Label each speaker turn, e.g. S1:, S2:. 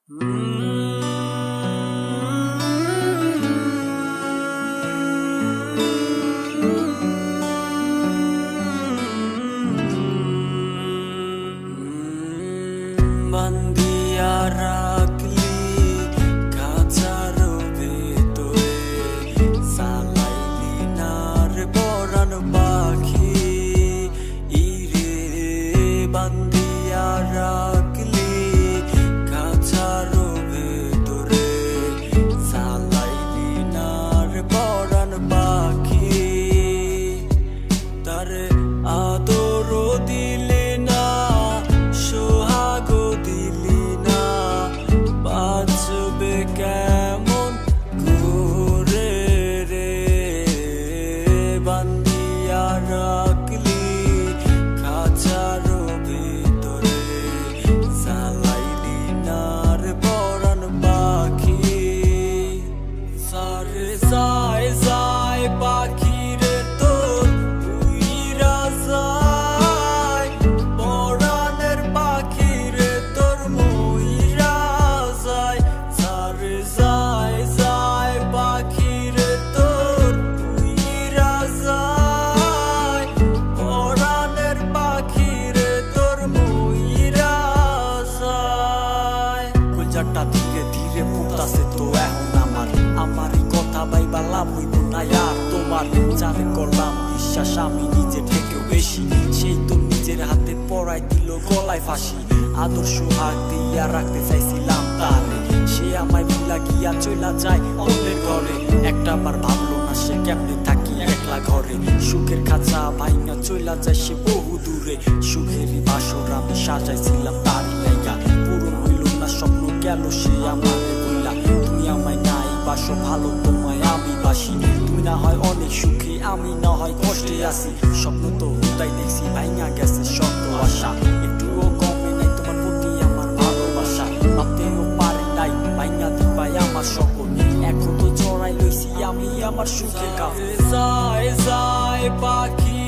S1: বান্দিয়া রাখলি খাঁচার ভেতরে, চালাইলি না রে পরাণ পাখি ইরে। বান্দিয়া রাখলি খাঁচার ভেতরে, চালাইলি না রে পরাণ পাখি। তারে আদরও দিলি না, সোহাগও দিলি না, বাঁচবে কেমন করে রে। বান্দিয়া রাখলি খাঁচার ভিতরে, চালাইলি না রে পরাণ পাখি। সারে যায় যায় পাখি রে তোর উইরা যায়, পরাণের পাখি রে তোর মইরা যায়। সারে যায় যায় পাখি রে তোর উইরা যায়, পরাণের পাখি রে তোর মইরা যায়। কলজাটা ধীরে ধীরে ফুটাছে তো এখন আমার এই কথা ভাইবা লাভ হইব না আর তোমার। যারে করলাম বিশ্বাস আমি নিজে থেকেও বেশি, সেই তো নিজের হাতে পড়াই দিল গলায় ফাঁসি। আদর্শ হাত দিয়া রাখতে চাইছিলাম তারে, সে আমায় ভুলা গিয়া চইলা যায় অন্যের ঘরে। একটা বার ভাবলো না সে কেমনে থাকি একলা ঘরে, সুখের খাঁচা ভাইঙা চইলা যায় সে বহু দূরে। সুখেরই বাসর আমি সাজাইছিলাম তারই লাইগা, পূরণ হইল না স্বপ্ন গেল সে আমারে বইলা। তুমি আমায় নাই বাসো ভালো তোমায় আমি বাসি, তুমি না হয় অনেক সুখী আমি না হয় কষ্টে আছি। স্বপ্ন তো হুদাই দেখছি ভাইঙা গেছে শত আশা, একটুও কমে নাই তোমার প্রতি আমার ভালোবাসা। ভাবতেও পারে নাই ভাইঙা দিবাই আমার সকল, এখন তো জড়াই লইছি আমি আমার সুখে কাছে। যায় যায় পাখি